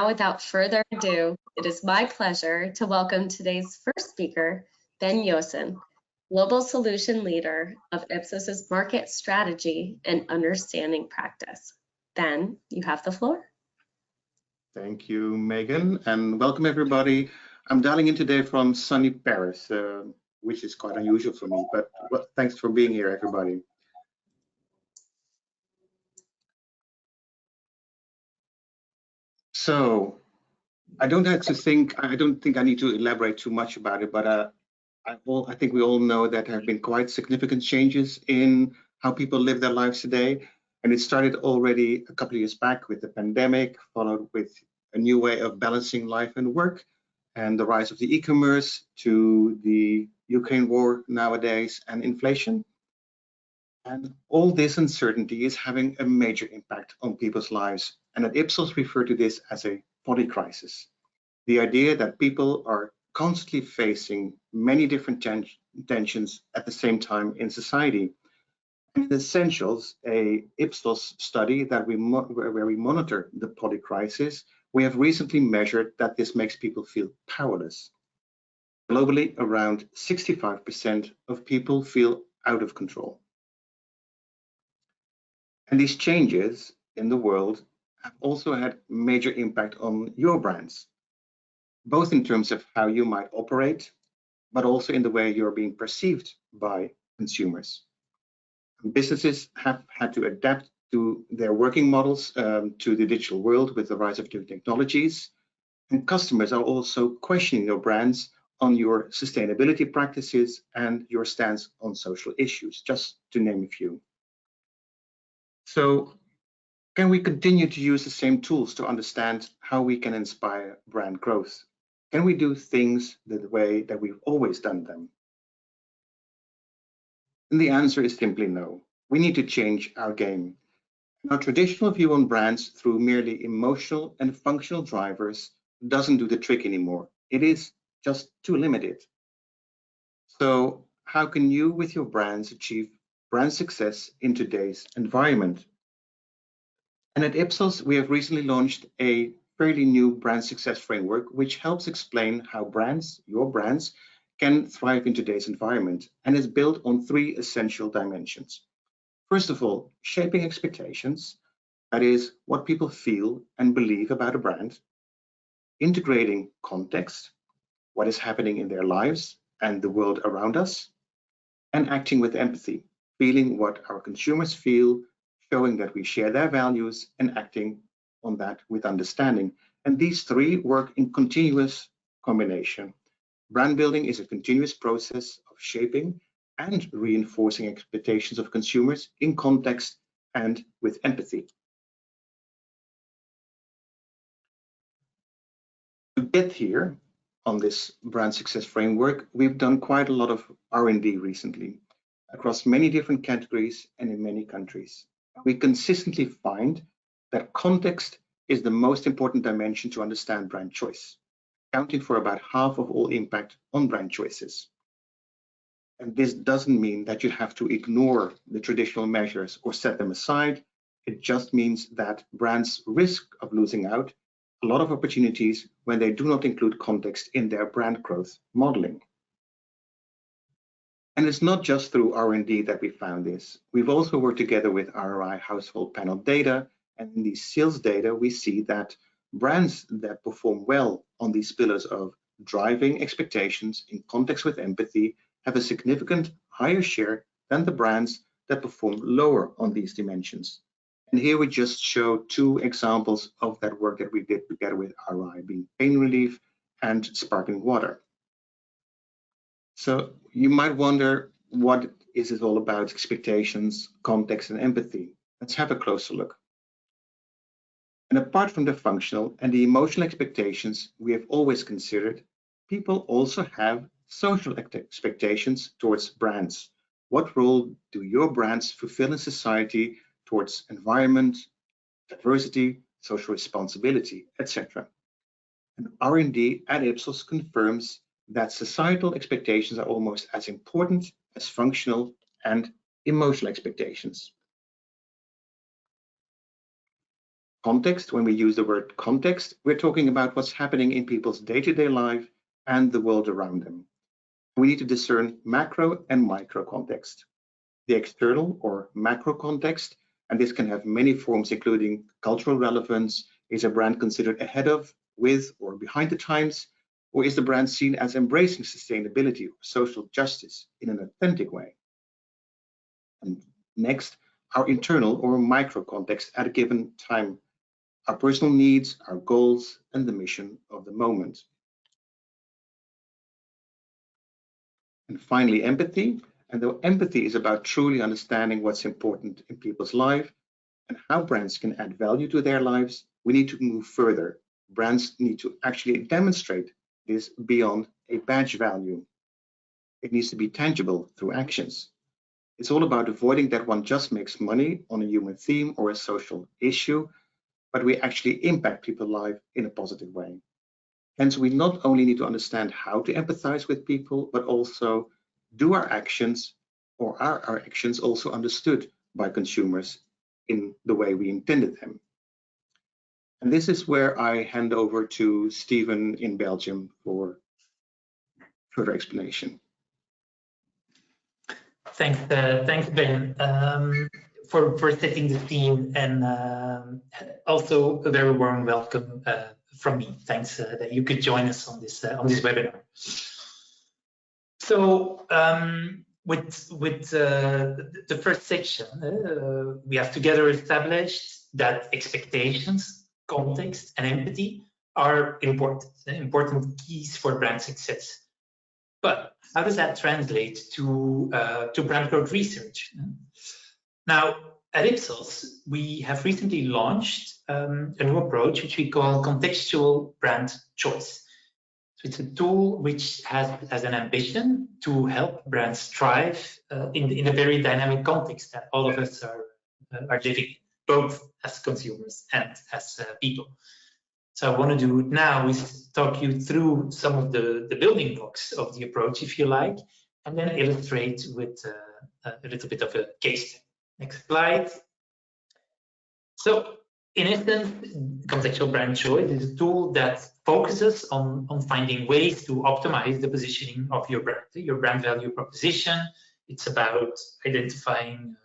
now, without further ado, it is my pleasure to welcome today's first speaker, Ben Yosen, Global Solution Leader of Ipsos's Market Strategy and Understanding Practice. Ben, you have the floor. Thank you, Megan, and welcome everybody. I'm dialing in today from sunny Paris, which is quite unusual for me, but thanks for being here, everybody. So I don't think I need to elaborate too much about it, but I think we all know that there have been quite significant changes in how people live their lives today. And it started already a couple of years back with the pandemic, followed with a new way of balancing life and work, and the rise of the e-commerce, to the Ukraine war nowadays and inflation. And all this uncertainty is having a major impact on people's lives. And at Ipsos, we refer to this as a polycrisis. The idea that people are constantly facing many different tensions at the same time in society. And in Essentials, a Ipsos study that where we monitor the polycrisis, we have recently measured that this makes people feel powerless. Globally, around 65% of people feel out of control. And these changes in the world have also had major impact on your brands, both in terms of how you might operate, but also in the way you're being perceived by consumers. Businesses have had to adapt to their working models to the digital world with the rise of new technologies. And customers are also questioning your brands on your sustainability practices and your stance on social issues, just to name a few. So can we continue to use the same tools to understand how we can inspire brand growth? Can we do things the way that we've always done them? And the answer is simply no. We need to change our game. Our traditional view on brands through merely emotional and functional drivers doesn't do the trick anymore. It is just too limited. So how can you, with your brands, achieve brand success in today's environment? And at Ipsos, we have recently launched a fairly new brand success framework, which helps explain how brands, your brands, can thrive in today's environment, and is built on three essential dimensions. First of all, shaping expectations, that is what people feel and believe about a brand. Integrating context, what is happening in their lives and the world around us. And acting with empathy, feeling what our consumers feel, showing that we share their values, and acting on that with understanding. And these three work in continuous combination. Brand building is a continuous process of shaping and reinforcing expectations of consumers in context and with empathy. To get here on this brand success framework, we've done quite a lot of R&D recently across many different categories and in many countries. We consistently find that context is the most important dimension to understand brand choice, accounting for about half of all impact on brand choices. And this doesn't mean that you have to ignore the traditional measures or set them aside. It just means that brands risk of losing out a lot of opportunities when they do not include context in their brand growth modeling. And it's not just through R&D that we found this. We've also worked together with ROI household panel data, and in these sales data, we see that brands that perform well on these pillars of driving expectations in context with empathy have a significant higher share than the brands that perform lower on these dimensions. And here we just show two examples of that work that we did together with ROI, being pain relief and sparkling water. So you might wonder, what is it all about? Expectations, context, and empathy. Let's have a closer look. And apart from the functional and the emotional expectations we have always considered, people also have social expectations towards brands. What role do your brands fulfill in society towards environment, diversity, social responsibility, etc.? And R&D at Ipsos confirms that societal expectations are almost as important as functional and emotional expectations. Context, when we use the word context, we're talking about what's happening in people's day-to-day life and the world around them. We need to discern macro and micro context. The external or macro context, and this can have many forms, including cultural relevance. Is a brand considered ahead of, with, or behind the times? Or is the brand seen as embracing sustainability or social justice in an authentic way? And next, our internal or micro context at a given time, our personal needs, our goals, and the mission of the moment. And finally, empathy. And though empathy is about truly understanding what's important in people's life and how brands can add value to their lives, we need to move further. Brands need to actually demonstrate this beyond a badge value. It needs to be tangible through actions. It's all about avoiding that one just makes money on a human theme or a social issue, but we actually impact people's life in a positive way. Hence, we not only need to understand how to empathize with people, but also do our actions, or are our actions also understood by consumers in the way we intended them? And this is where I hand over to Stephen in Belgium for further explanation. Thanks, Ben, for setting the scene, and also a very warm welcome from me. Thanks that you could join us on this webinar. So with the first section, we have together established that expectations, context, and empathy are important keys for brand success. But how does that translate to brand growth research? Now, at Ipsos, we have recently launched a new approach, which we call contextual brand choice. So it's a tool which has as an ambition to help brands thrive in a very dynamic context that all of us are living in, both as consumers and as people. So I want to do now is talk you through some of the building blocks of the approach, if you like, and then illustrate with a little bit of a case study. Next slide. So in essence, contextual brand choice is a tool that focuses on finding ways to optimize the positioning of your brand value proposition. It's about identifying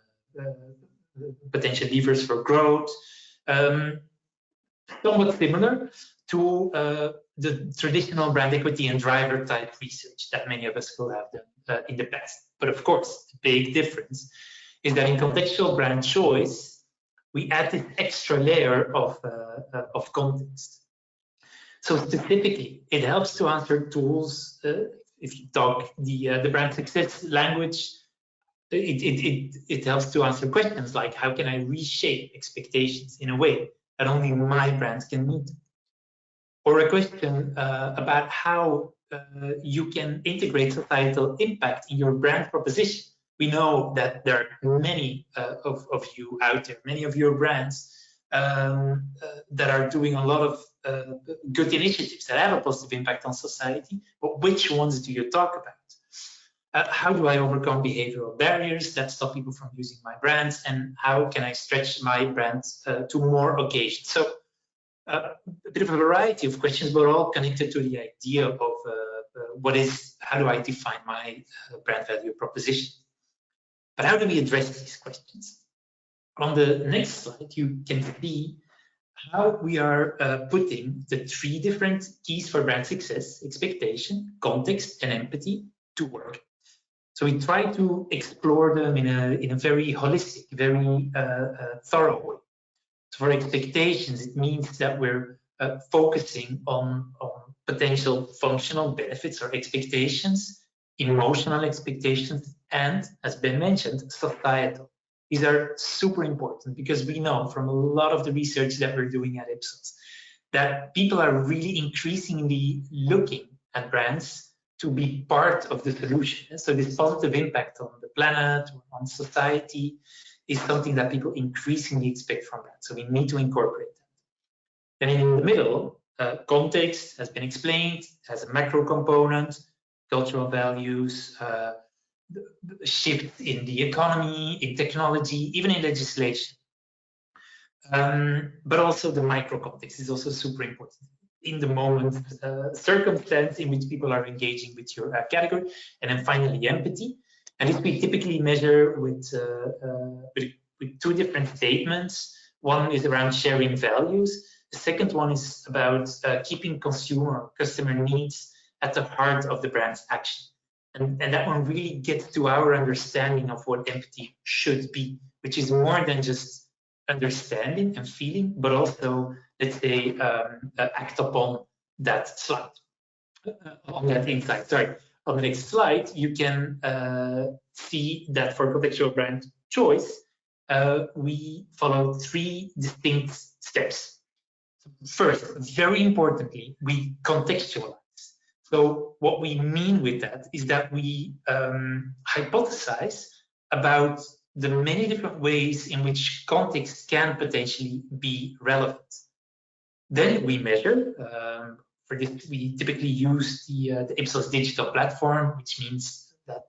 potential levers for growth. Somewhat similar to the traditional brand equity and driver type research that many of us will have done in the past. But of course, the big difference is that in contextual brand choice, we add this extra layer of context. So specifically, it helps to answer tools. If you talk the brand success language, it helps to answer questions like, how can I reshape expectations in a way that only my brands can meet? Or a question about how you can integrate societal impact in your brand proposition. We know that there are many of you out there, many of your brands that are doing a lot of good initiatives that have a positive impact on society, but which ones do you talk about? How do I overcome behavioral barriers that stop people from using my brands, and how can I stretch my brands to more occasions? So a bit of a variety of questions, but all connected to the idea of how do I define my brand value proposition? But how do we address these questions? On the next slide, you can see how we are putting the three different keys for brand success: expectation, context, and empathy to work. So we try to explore them in a very holistic, very thorough way. So for expectations, it means that we're focusing on potential functional benefits or expectations, emotional expectations, and, as Ben mentioned, societal. These are super important because we know from a lot of the research that we're doing at Ipsos that people are really increasingly looking at brands to be part of the solution. So this positive impact on the planet, or on society, is something that people increasingly expect from brands. So we need to incorporate that. Then in the middle, context has been explained, has a macro component, cultural values, shift in the economy, in technology, even in legislation. But also the micro context is also super important. In the moment, circumstance in which people are engaging with your category, and then finally empathy. And this we typically measure with two different statements. One is around sharing values. The second one is about keeping customer needs at the heart of the brand's action. And that one really gets to our understanding of what empathy should be, which is more than just understanding and feeling, but also, let's say, act upon that slide, on that insight. Sorry. On the next slide, you can see that for contextual brand choice, we follow 3 distinct steps. First, very importantly, we contextualize. So what we mean with that is that we hypothesize about the many different ways in which context can potentially be relevant. Then we measure. For this, we typically use the Ipsos digital platform, which means that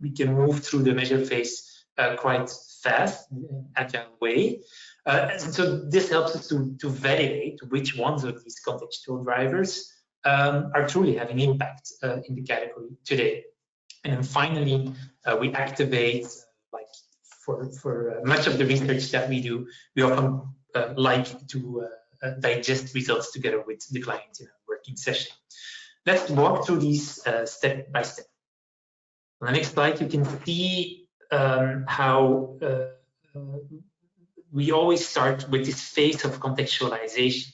we can move through the measure phase quite fast, in an agile way. And so this helps us to validate which ones of these contextual drivers are truly having impact in the category today. And then finally, we activate, like for much of the research that we do, we often like to digest results together with the client in a working session. Let's walk through these step by step. On the next slide, you can see how we always start with this phase of contextualization.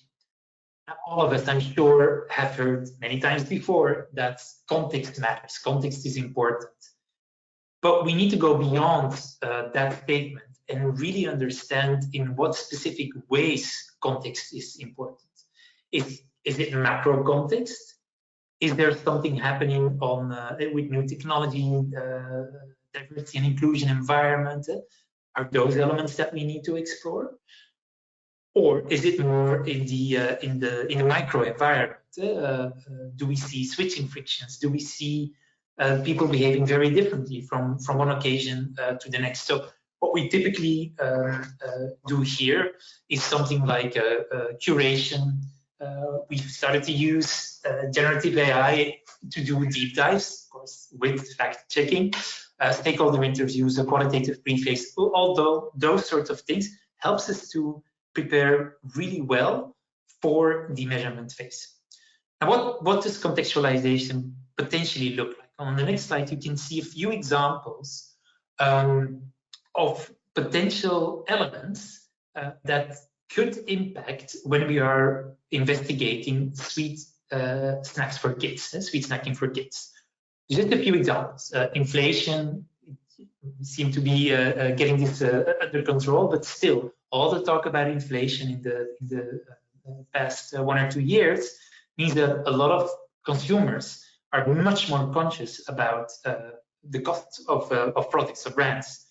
All of us, I'm sure, have heard many times before that context matters, context is important. But we need to go beyond that statement and really understand in what specific ways context is important. Is it macro context? Is there something happening on with new technology, diversity and inclusion environment? Are those elements that we need to explore? Or is it more in the micro environment? Do we see switching frictions? Do we see people behaving very differently from one occasion to the next? So what we typically do here is something like curation. We've started to use generative AI to do deep dives, of course, with fact checking, stakeholder interviews, a qualitative preface. Although those sorts of things helps us to prepare really well for the measurement phase. Now, what does contextualization potentially look like? On the next slide, you can see a few examples of potential elements that could impact when we are investigating sweet snacks for kids, sweet snacking for kids. Just a few examples. Inflation, we seem to be getting this under control, but still, all the talk about inflation in the past 1 or 2 years means that a lot of consumers are much more conscious about the cost of products, of brands.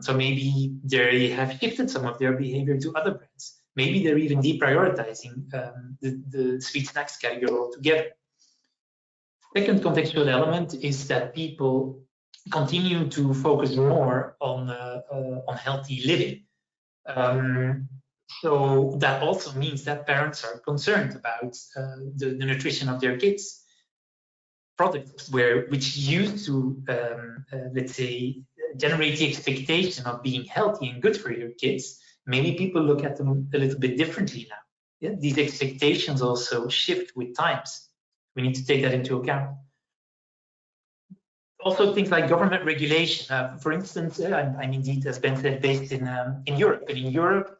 So maybe they have shifted some of their behavior to other brands. Maybe they're even deprioritizing the sweet snacks category altogether. Second contextual element is that people continue to focus more on healthy living. So that also means that parents are concerned about the nutrition of their kids. Products which used to, let's say, generate the expectation of being healthy and good for your kids, maybe people look at them a little bit differently now. Yeah? These expectations also shift with times. We need to take that into account. Also, things like government regulation. For instance, I'm indeed, as Ben said, based in Europe. And in Europe,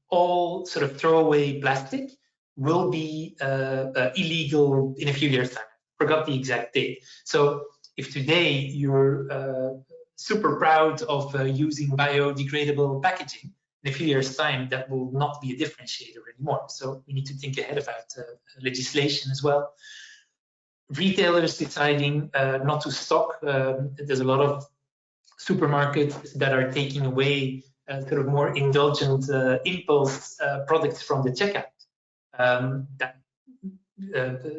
all sort of throwaway plastic will be illegal in a few years' time. Forgot the exact date. So if today you're super proud of using biodegradable packaging, in a few years' time, that will not be a differentiator anymore. So we need to think ahead about legislation as well. Retailers deciding not to stock. There's a lot of supermarkets that are taking away sort of more indulgent impulse products from the checkout. That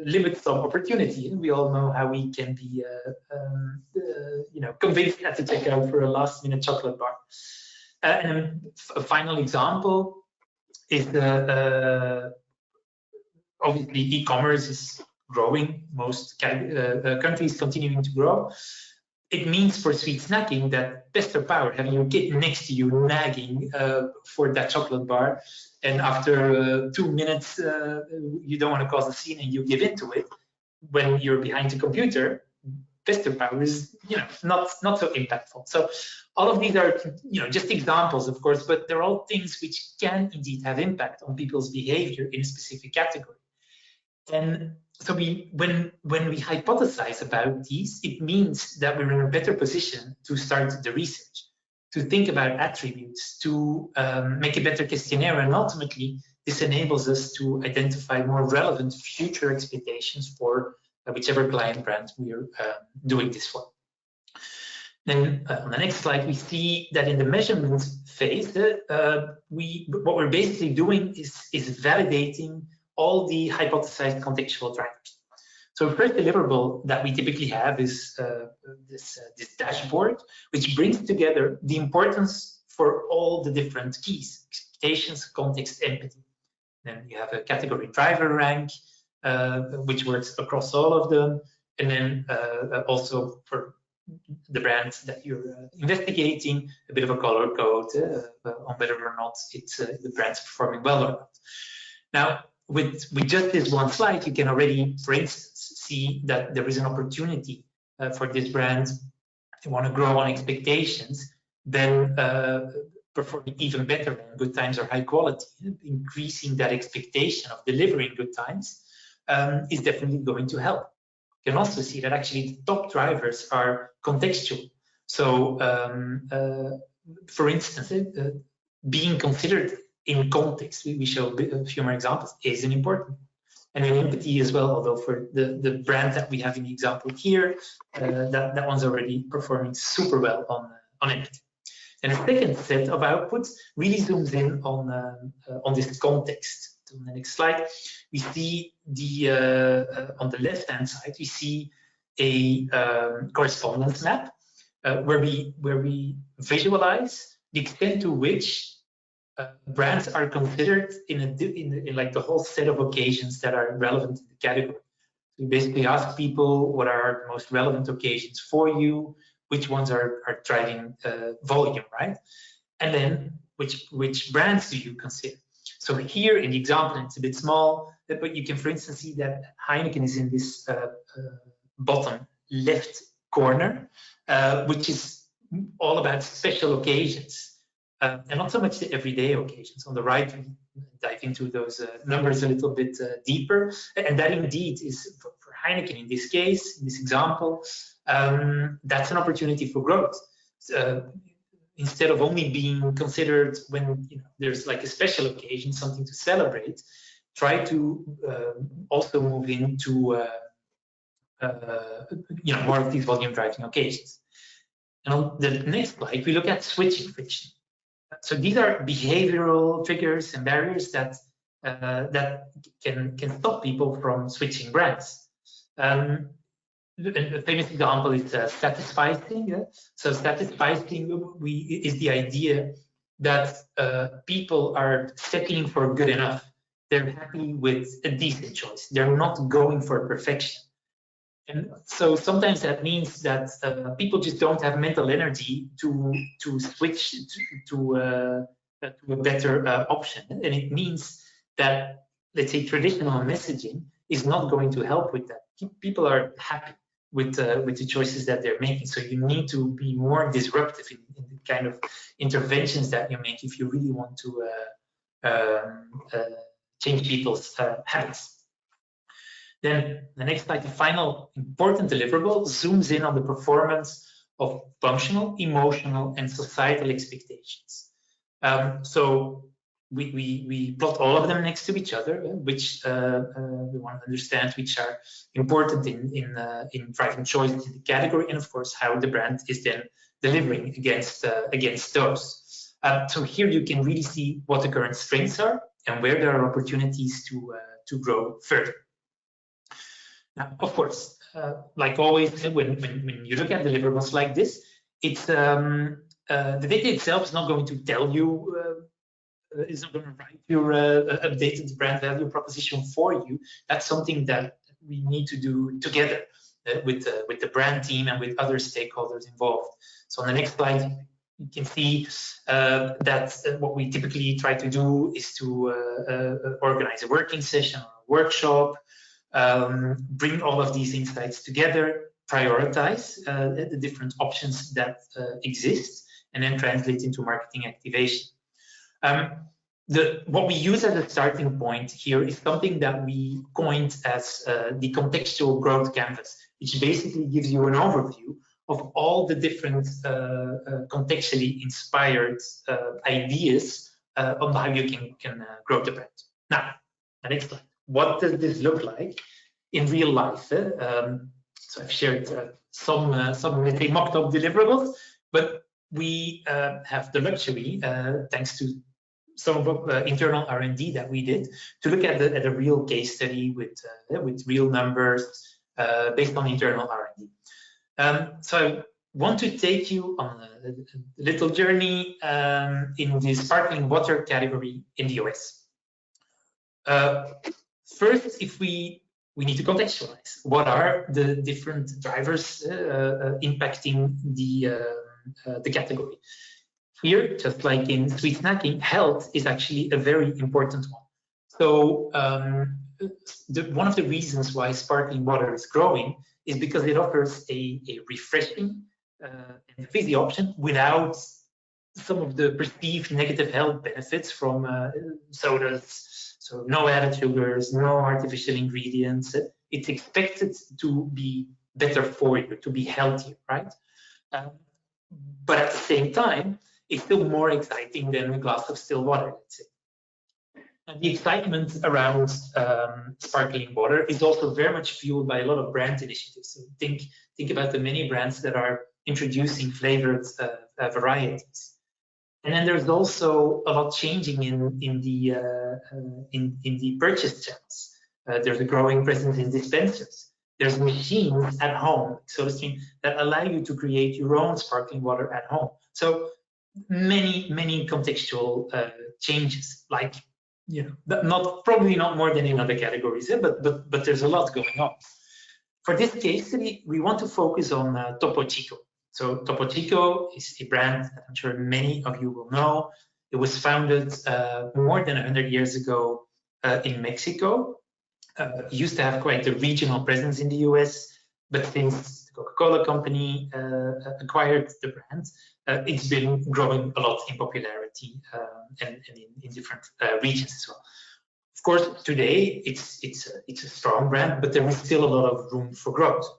limits some opportunity. We all know how we can be, convinced at the checkout for a last-minute chocolate bar. And a final example is obviously e-commerce is growing. Most countries continuing to grow. It means for sweet snacking that best of power, having your kid next to you nagging for that chocolate bar, and after 2 minutes you don't want to cause a scene and you give into it. When you're behind the computer, best of power is not so impactful. So all of these are just examples, of course, but they're all things which can indeed have impact on people's behavior in a specific category. And so when we hypothesize about these, it means that we're in a better position to start the research, to think about attributes, to make a better questionnaire, and ultimately this enables us to identify more relevant future expectations for whichever client brand we are doing this for. Then on the next slide, we see that in the measurement phase, what we're basically doing is validating all the hypothesized contextual drivers. So the first deliverable that we typically have is this dashboard, which brings together the importance for all the different keys: expectations, context, empathy. Then you have a category driver rank, which works across all of them, and then also for the brands that you're investigating, a bit of a color code on whether or not the brand's performing well or not. Now, with just this one slide, you can already, for instance, see that there is an opportunity for this brand to want to grow on expectations, then performing even better in good times or high quality. Increasing that expectation of delivering good times is definitely going to help. You can also see that actually the top drivers are contextual. So, for instance, being considered in context, we show a few more examples, is an important. And then empathy as well, although for the brand that we have in the example here, that one's already performing super well on empathy. And the second set of outputs really zooms in on this context. On the next slide, we see on the left-hand side, we see a correspondence map where we visualize the extent to which brands are considered in like the whole set of occasions that are relevant to the category. We basically ask people what are the most relevant occasions for you, which ones are driving volume, right? And then which brands do you consider? So here in the example, it's a bit small, but you can, for instance, see that Heineken is in this bottom left corner, which is all about special occasions, and not so much the everyday occasions. On the right, we dive into those numbers a little bit deeper, and that indeed is for Heineken in this case, in this example, that's an opportunity for growth. Instead of only being considered when there's like a special occasion, something to celebrate, try to also move into more of these volume driving occasions. And on the next slide, we look at switching friction. So these are behavioral triggers and barriers that can stop people from switching brands. A famous example is satisficing. Yeah? So satisficing is the idea that people are settling for good enough. They're happy with a decent choice. They're not going for perfection. And so sometimes that means that people just don't have mental energy to switch to a better option. And it means that, let's say, traditional messaging is not going to help with that. People are happy with the choices that they're making. So you need to be more disruptive in the kind of interventions that you make if you really want to change people's habits. Then the next slide, the final important deliverable, zooms in on the performance of functional, emotional, and societal expectations. So we plot all of them next to each other, which we want to understand which are important in driving choice in the category, and of course how the brand is then delivering against those. So here you can really see what the current strengths are and where there are opportunities to grow further. Now, of course, like always, when you look at deliverables like this, it's the data itself is not going to tell you, is not going to write your updated brand value proposition for you. That's something that we need to do together with the brand team and with other stakeholders involved. So on the next slide, you can see that what we typically try to do is to organize a working session or a workshop, bring all of these insights together, prioritize the different options that exist, and then translate into marketing activation. What we use as a starting point here is something that we coined as the contextual growth canvas, which basically gives you an overview of all the different contextually inspired ideas on how you can grow the brand. Now, the next slide. What does this look like in real life? So I've shared some let's say, mocked-up deliverables, but we have the luxury, thanks to some of internal R&D that we did, to look at a real case study with real numbers based on internal R&D. So I want to take you on a little journey in the sparkling water category in the US. First, if we need to contextualize what are the different drivers impacting the category. Here, just like in sweet snacking, health is actually a very important one. So one of the reasons why sparkling water is growing is because it offers a refreshing and fizzy option without some of the perceived negative health benefits from sodas. So no added sugars, no artificial ingredients. It's expected to be better for you, to be healthier, right? But at the same time, it's still more exciting than a glass of still water, let's say. And the excitement around sparkling water is also very much fueled by a lot of brand initiatives. So think about the many brands that are introducing flavored varieties. And then there's also a lot changing in the purchase channels. There's a growing presence in dispensers. There's machines at home, so to speak, that allow you to create your own sparkling water at home. So many contextual changes, like, you know, probably not more than in other categories, but there's a lot going on. For this case study, we want to focus on Topo Chico. So Topo Chico is a brand that I'm sure many of you will know. It was founded more than 100 years ago in Mexico. It used to have quite a regional presence in the US, but since the Coca-Cola company acquired the brand, it's been growing a lot in popularity and in different regions as well. Of course, today it's a strong brand, but there is still a lot of room for growth.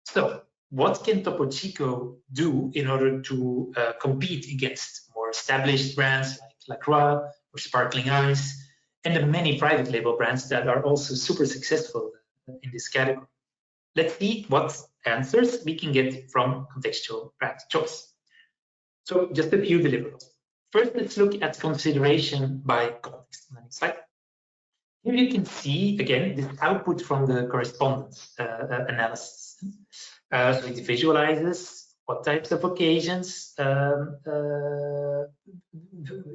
So what can Topo Chico do in order to compete against more established brands like La Croix or Sparkling Ice and the many private label brands that are also super successful in this category? Let's see what answers we can get from contextual brand choice. So just a few deliverables. First, let's look at consideration by context on the next slide. Here you can see, again, this output from the correspondence analysis. So it visualizes what types of occasions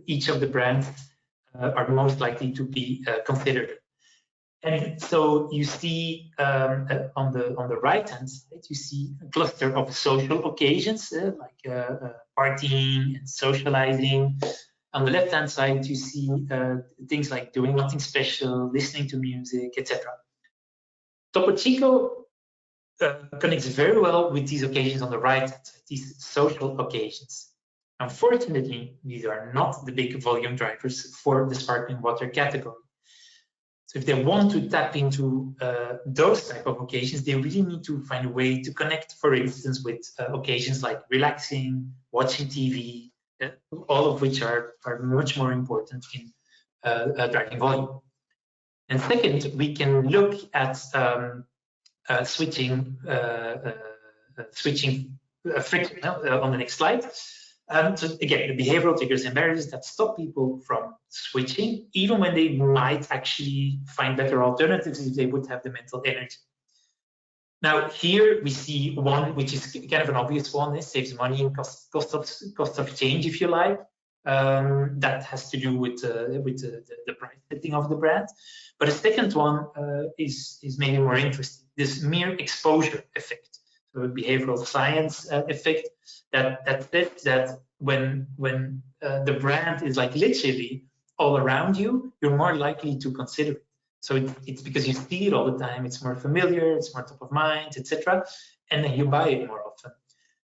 each of the brands are most likely to be considered. And so you see on the right-hand side, you see a cluster of social occasions like partying and socializing. On the left-hand side, you see things like doing something special, listening to music, etc. Topo Chico connects very well with these occasions on the right-hand side, these social occasions. Unfortunately, these are not the big volume drivers for the sparkling water category. So if they want to tap into those type of occasions, they really need to find a way to connect, for instance, with occasions like relaxing, watching TV, all of which are much more important in driving volume. And second, we can look at switching friction on the next slide. So again, the behavioral triggers and barriers that stop people from switching, even when they might actually find better alternatives if they would have the mental energy. Now here we see one which is kind of an obvious one. It saves money and cost of change, if you like. That has to do with the price setting of the brand. But a second one is maybe more interesting. This mere exposure effect, so a behavioral science effect that says that when the brand is like literally all around you, you're more likely to consider it. So it's because you see it all the time, it's more familiar, it's more top of mind, etc. And then you buy it more often.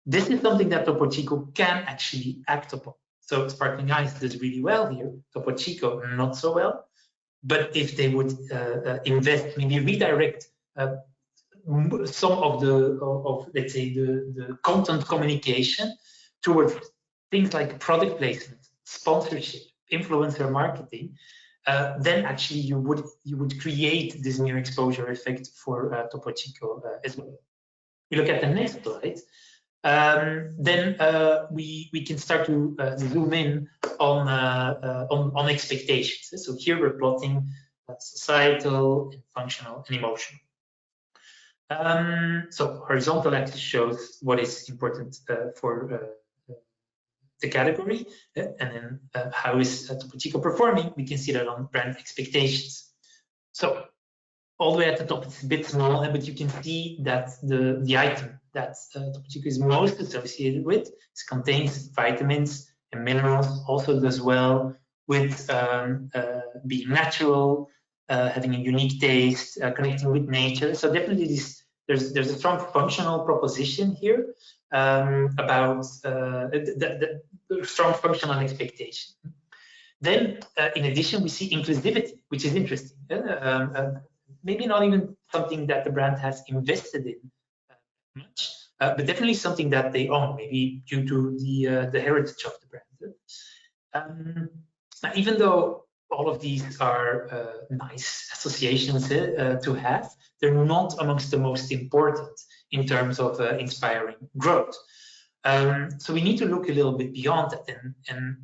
This is something that Topo Chico can actually act upon. So Sparkling Ice does really well here, Topo Chico not so well. But if they would invest, maybe redirect some of let's say the content communication towards things like product placement, sponsorship, influencer marketing, then actually you would create this new exposure effect for Topo Chico as well. We look at the next slide. Then we can start to zoom in on expectations. So here we're plotting societal, and functional, and emotional. So horizontal axis shows what is important for the category, and then how is Topo Chico performing. We can see that on brand expectations. So all the way at the top, it's a bit small, but you can see that the item that Topo Chico is most associated with contains vitamins and minerals, also does well with being natural, having a unique taste, connecting with nature. So definitely there's a strong functional proposition here about the strong functional expectation. Then, in addition, we see inclusivity, which is interesting. Maybe not even something that the brand has invested in much, but definitely something that they own, maybe due to the heritage of the brand. Now, even though all of these are nice associations to have, they're not amongst the most important in terms of inspiring growth. So we need to look a little bit beyond that, and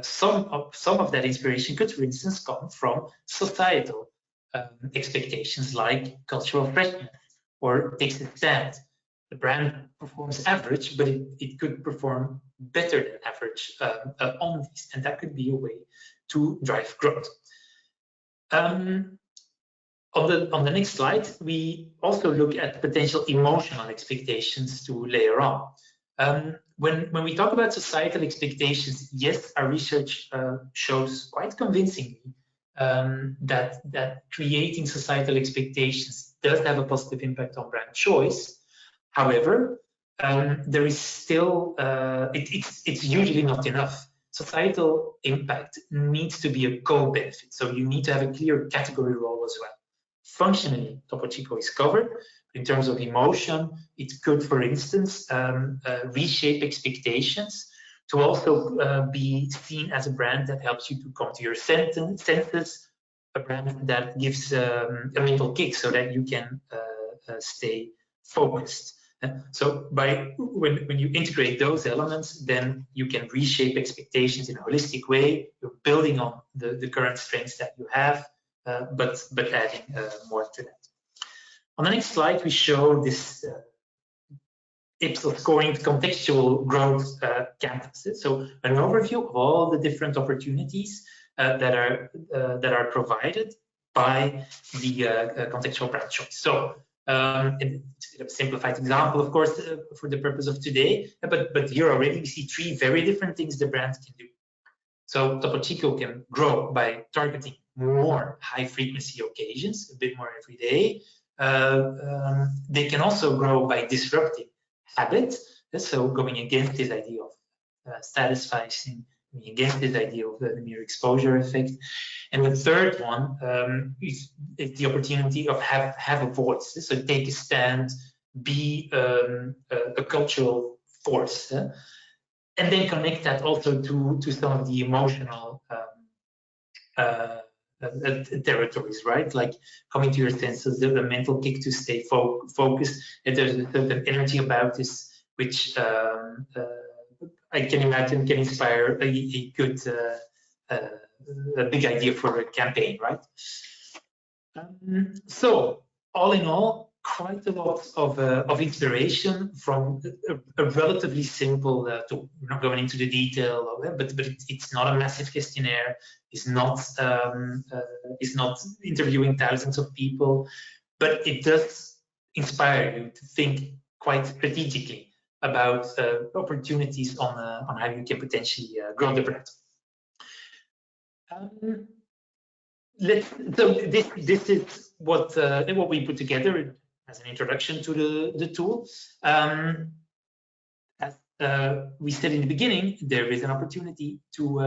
some of that inspiration could, for instance, come from societal expectations like cultural freshness or takes a stand. The brand performs average, but it could perform better than average on these, and that could be a way to drive growth. On the next slide, we also look at potential emotional expectations to layer on. When we talk about societal expectations, yes, our research shows quite convincingly that creating societal expectations does have a positive impact on brand choice. However, there is still, it's usually not enough. Societal impact needs to be a co-benefit. So you need to have a clear category role as well. Functionally, Topo Chico is covered. In terms of emotion, it could, for instance, reshape expectations to also be seen as a brand that helps you to come to your senses, a brand that gives a mental kick so that you can stay focused. So when you integrate those elements, then you can reshape expectations in a holistic way. You're building on the current strengths that you have, but adding more to that. On the next slide, we show this Ipsos scoring contextual growth canvas. So an overview of all the different opportunities that are provided by the contextual brand choice. So it's a simplified example, of course, for the purpose of today, but here already we see three very different things the brand can do. So Topo Chico can grow by targeting more high-frequency occasions, a bit more every day. They can also grow by disrupting habits, so going against this idea of satisfying, against this idea of the mere exposure effect. And the third one is the opportunity of have a voice, so take a stand, be a cultural force, and then connect that also to some of the emotional territories, right? Like coming to your senses, the mental kick to stay focused. And there's a certain energy about this, which I can imagine can inspire a good, a big idea for a campaign, right? So all in all, quite a lot of inspiration from a relatively simple tool. We're not going into the detail of it, but it's not a massive questionnaire. It's not interviewing thousands of people, but it does inspire you to think quite strategically about opportunities on how you can potentially grow the brand. So this is what we put together as an introduction to the tool. As we said in the beginning, there is an opportunity to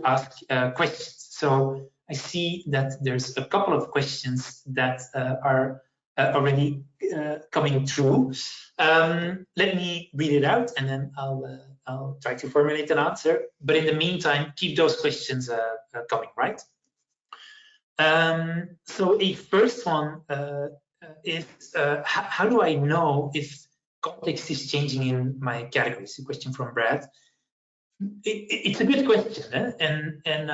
ask questions. So I see that there's a couple of questions that are already coming through. Let me read it out, and then I'll try to formulate an answer. But in the meantime, keep those questions coming, right? So a first one is how do I know if context is changing in my categories? A question from Brad. It's a good question, and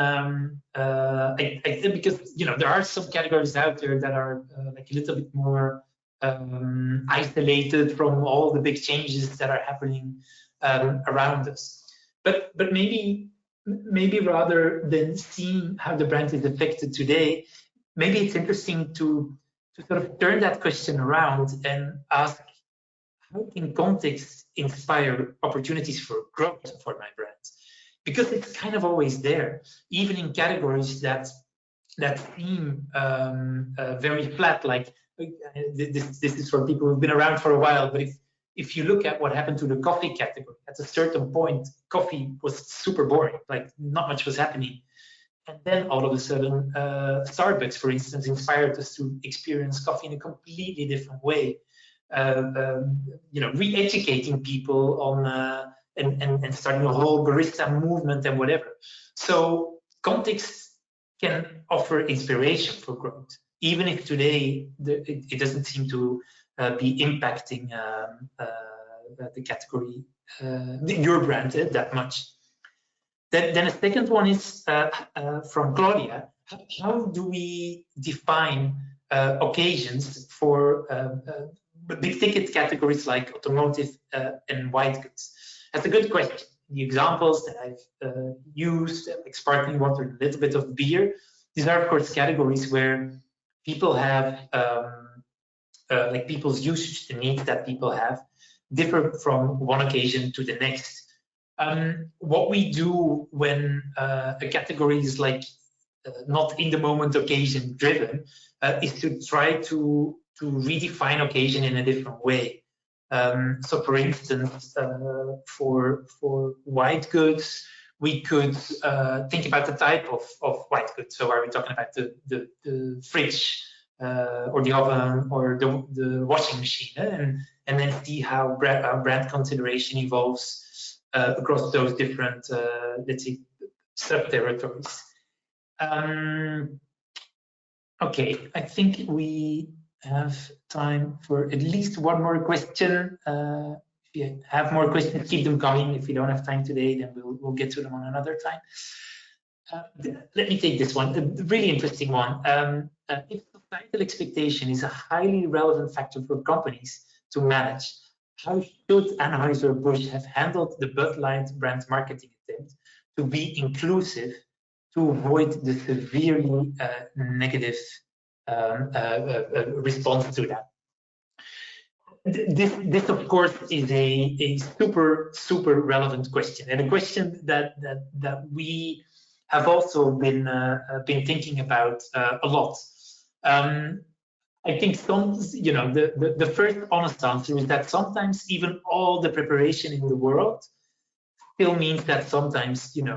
I think because there are some categories out there that are like a little bit more isolated from all the big changes that are happening around us. But maybe rather than seeing how the brand is affected today, maybe it's interesting to sort of turn that question around and ask, how can context inspire opportunities for growth for my brand? Because it's kind of always there, even in categories that seem very flat. Like this is for people who've been around for a while, but if you look at what happened to the coffee category, at a certain point, coffee was super boring, like not much was happening. And then all of a sudden, Starbucks, for instance, inspired us to experience coffee in a completely different way. Re-educating people on and starting a whole barista movement and whatever. So context can offer inspiration for growth, even if today it doesn't seem to be impacting the category, your brand that much. Then a second one is from Claudia. How do we define occasions for big ticket categories like automotive and white goods? That's a good question. The examples that I've used, like sparkling water, a little bit of beer, these are of course categories where people have, like people's usage, the needs that people have, differ from one occasion to the next. What we do when a category is like not in the moment occasion driven is to try to redefine occasion in a different way. So for instance, for white goods, we could think about the type of white goods. So are we talking about the fridge or the oven or the washing machine? And then see how brand consideration evolves across those different, let's say, sub-territories. Okay, I think we have time for at least one more question. If you have more questions, keep them coming. If we don't have time today, then we'll get to them on another time. Let me take this one, a really interesting one. If societal expectation is a highly relevant factor for companies to manage, how should Anheuser-Busch have handled the Bud Light brand marketing attempt to be inclusive to avoid the severely negative response to that? This of course is a super relevant question, and a question that we have also been thinking about a lot. I think the first honest answer is that sometimes even all the preparation in the world still means that sometimes you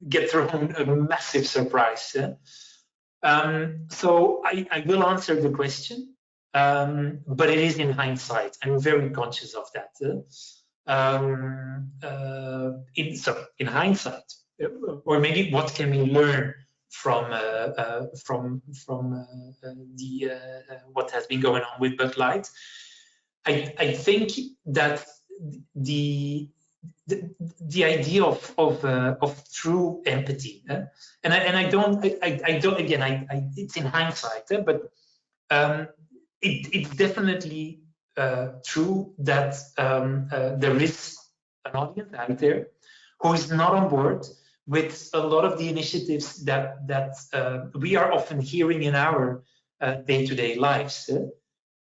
get thrown a massive surprise. So I will answer the question, but it is in hindsight. I'm very conscious of that. In hindsight, or maybe what can we learn from what has been going on with Bud Light? I think that the idea of true empathy, and I don't again, it's in hindsight, but It's definitely true that there is an audience out there who is not on board with a lot of the initiatives that we are often hearing in our day-to-day lives.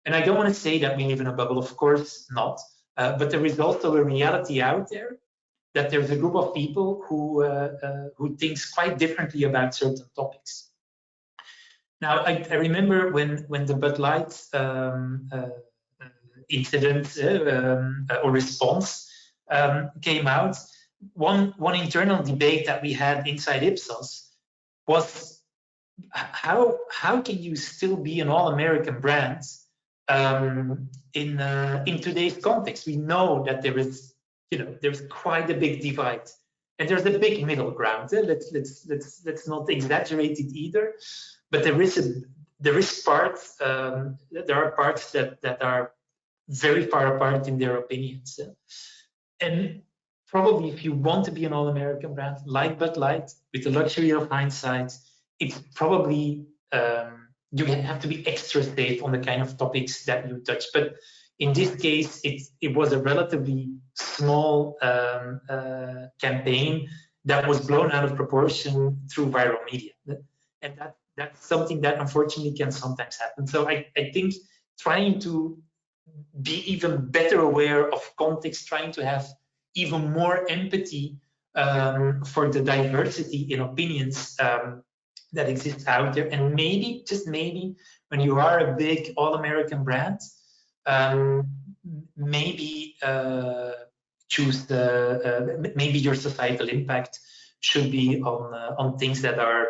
And I don't want to say that we live in a bubble, of course not, but there is also a reality out there that there's a group of people who thinks quite differently about certain topics. Now, I remember when the Bud Light incident or response came out, one internal debate that we had inside Ipsos was how can you still be an all-American brand in today's context? We know that there's quite a big divide, and there's a big middle ground. Let's not exaggerate it either, but there are parts that are very far apart in their opinions. And probably if you want to be an all-American brand like Bud Light, with the luxury of hindsight, it's probably you have to be extra safe on the kind of topics that you touch. But in this case, it was a relatively small campaign that was blown out of proportion through viral media, and that's something that unfortunately can sometimes happen. So I think trying to be even better aware of context, trying to have even more empathy for the diversity in opinions that exists out there, and maybe, just maybe, when you are a big all-American brand, maybe choose maybe your societal impact should be on things that are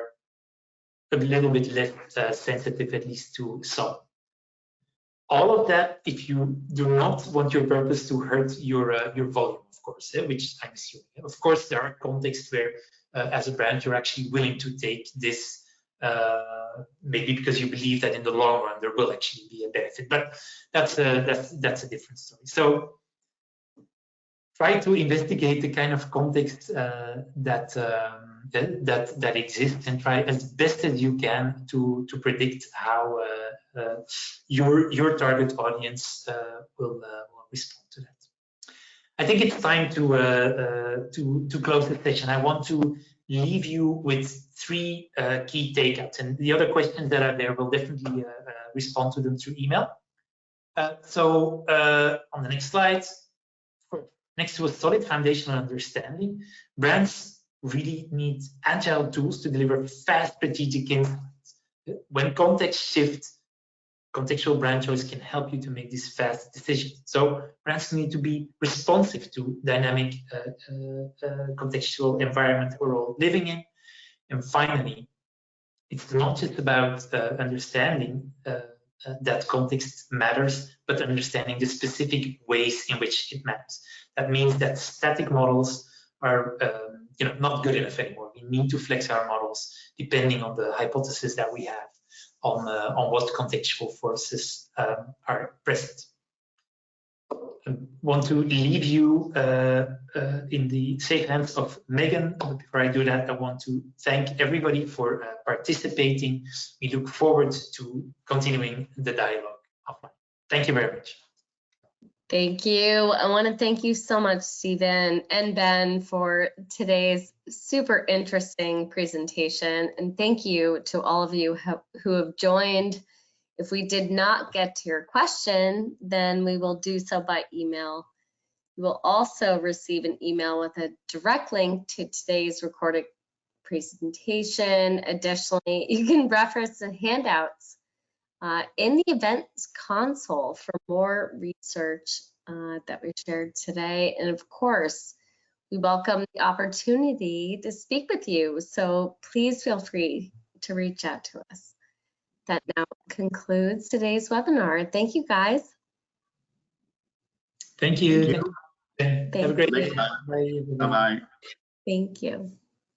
a little bit less sensitive, at least to some. All of that, if you do not want your purpose to hurt your volume, of course, which I'm assuming. Of course, there are contexts where, as a brand, you're actually willing to take this, maybe because you believe that in the long run there will actually be a benefit. But that's a different story. So try to investigate the kind of context that exists, and try as best as you can to predict how your target audience will respond to that. I think it's time to close the session. I want to leave you with 3 key takeouts, and the other questions that are there will definitely respond to them through email. So on the next slide, next to a solid foundational understanding, brands really need agile tools to deliver fast strategic insights. When context shifts, contextual brand choice can help you to make these fast decisions. So brands need to be responsive to dynamic contextual environment we're all living in. And finally, it's not just about understanding that context matters, but understanding the specific ways in which it matters. That means that static models are not good enough anymore. We need to flex our models depending on the hypothesis that we have on what contextual forces are present. I want to leave you in the safe hands of Megan. But before I do that, I want to thank everybody for participating. We look forward to continuing the dialogue offline. Thank you very much. Thank you. I want to thank you so much, Stephen and Ben, for today's super interesting presentation. And thank you to all of you who have joined. If we did not get to your question, then we will do so by email. You will also receive an email with a direct link to today's recorded presentation. Additionally, you can reference the handouts in the events console for more research that we shared today. And of course, we welcome the opportunity to speak with you. So please feel free to reach out to us. That now concludes today's webinar. Thank you, guys. Thank you. Thank you. Have a great day. Bye-bye. Thank you.